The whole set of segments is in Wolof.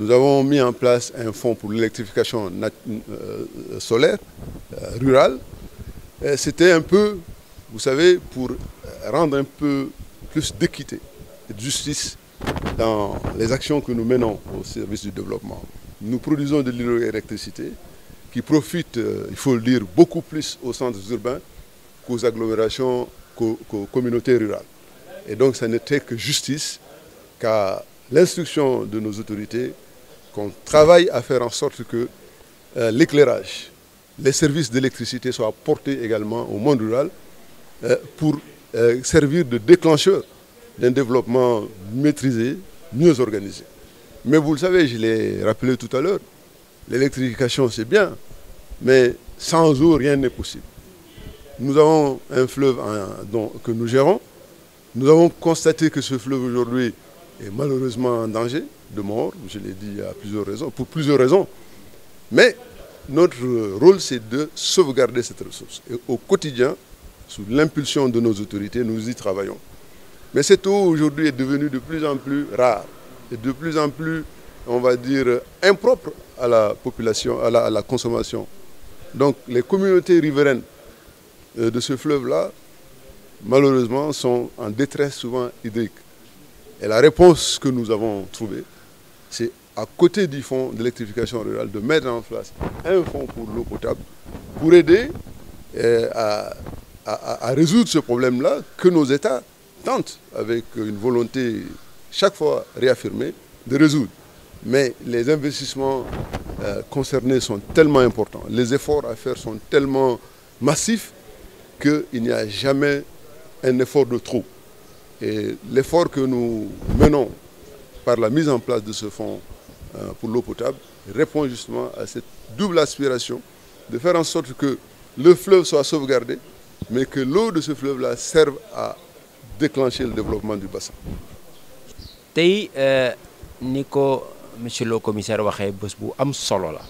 Nous avons mis en place un fonds pour l'électrification solaire rurale. C'était un peu, vous savez, pour rendre un peu plus d'équité et de justice dans les actions que nous menons au service du développement. Nous produisons de l'hydroélectricité qui profite, il faut le dire, beaucoup plus aux centres urbains qu'aux agglomérations, qu'aux communautés rurales. Et donc, ça n'était que justice qu'à l'instruction de nos autorités qu'on travaille à faire en sorte que l'éclairage, les services d'électricité soient portés également au monde rural pour servir de déclencheur d'un développement maîtrisé, mieux organisé. Mais vous le savez, je l'ai rappelé tout à l'heure, l'électrification c'est bien, mais sans eau rien n'est possible. Nous avons un fleuve que nous gérons. Nous avons constaté que ce fleuve aujourd'hui est malheureusement en danger de mort, je l'ai dit pour plusieurs raisons. Mais notre rôle, c'est de sauvegarder cette ressource. Et au quotidien, sous l'impulsion de nos autorités, nous y travaillons. Mais cette eau aujourd'hui est devenue de plus en plus rare et de plus en plus, on va dire, impropre à la population, à la consommation. Donc les communautés riveraines de ce fleuve-là, malheureusement, sont en détresse souvent hydrique. Et la réponse que nous avons trouvée, c'est à côté du fonds d'électrification rurale, de mettre en place un fonds pour l'eau potable, pour aider à résoudre ce problème-là que nos États tentent, avec une volonté chaque fois réaffirmée, de résoudre. Mais les investissements concernés sont tellement importants, les efforts à faire sont tellement massifs qu'il n'y a jamais un effort de trop. Et l'effort que nous menons par la mise en place de ce fonds pour l'eau potable répond justement à cette double aspiration de faire en sorte que le fleuve soit sauvegardé, mais que l'eau de ce fleuve-là serve à déclencher le développement du bassin. Tey ni ko monsieur le commissaire waxee bés bu am solo la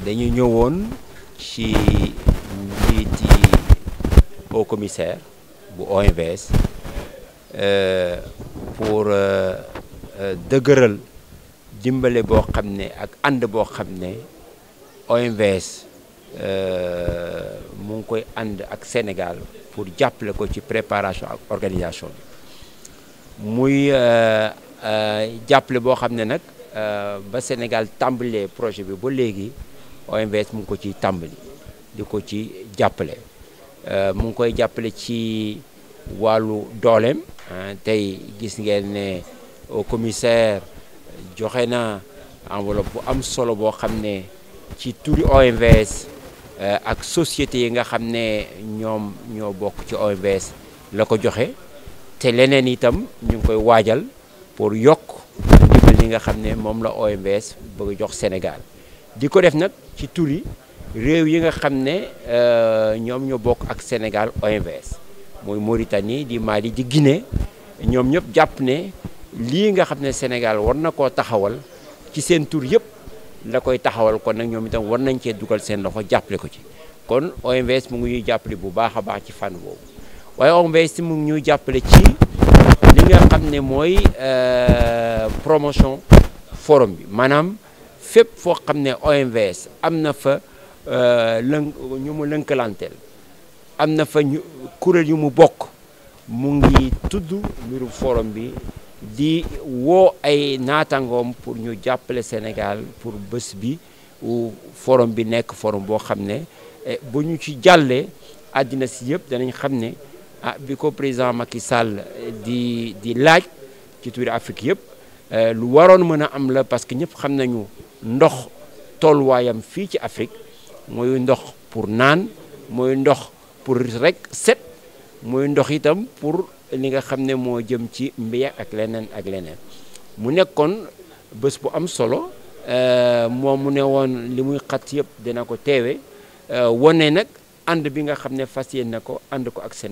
dañu ñëwoon ci njiiti au commissaire bu OMVS pour dëgëral dimbale boo xam ne ak ànd boo xam ne OMVS mu ngi koy ànd ak Sénégal pour jàppale ko ci préparation ak organisation bi muy jàppale boo xam ne nag ba Sénégal tàmbalee projet bi ba léegi OMVS mu ngi ko ci tàmbali di ko ci jàppale mu ngi koy jàppale ci wàllu dooleem tey gis ngeen ne au commissaire joxe na enveloppe bu am solo boo xam ne ci turi OMVS ak société yi nga xam ne ñoom ñoo bokk ci OMVS la ko joxe te leneen itam ñu ngi koy waajal pour yokk ndimbal li nga xam ne moom la OMVS bëgg jox Sénégal di ko def nag ci turi réew yi nga xam ne ñoom ñoo bokk ak Sénégal OMVS mooy Mauritanie di Mali di Guinée ñoom ñëpp jàpp ne lii nga xam ne Sénégal war na koo taxawal ci seen tur yëpp la koy taxawal kon nag ñoom itam war nañ cee dugal seen loxo jàppale ko ci kon OMVS mu ngi ñuy jàppale bu baax a baax ci fànn boobu waaye OMVS mu ngi ñuy jàppale ci li nga xam ne mooy promotion forum bi maanaam fépp foo xam ne OMVS am na fa ñu mu lënkalanteel am na fa kuréel yu mu bokk mu ngi tudd mbirum forum bi di woo ay naatangoom pour ñu jàppale Sénégal pour bés bi forum bi nekk forum boo xam ne bu ñu ci jàllee àddina si yëpp danañ xam ne bi ko président Macky Sall di laaj ci turi Afrique yëpp lu waroon mën a am la parce que ñëpp xam nañu ndox tolluwaayam fii ci Afrique mooy ndox pour naan mooy ndox pour rek set mooy ndox itam pour li nga xam ne moo jëm ci mbéy ak leneen mu nekkoon bés bu am solo moom mu ne woon li muy xat yëpp dina ko teewe wone nag ànd bi nga xam ne fas yéene na ko ànd ko ak seen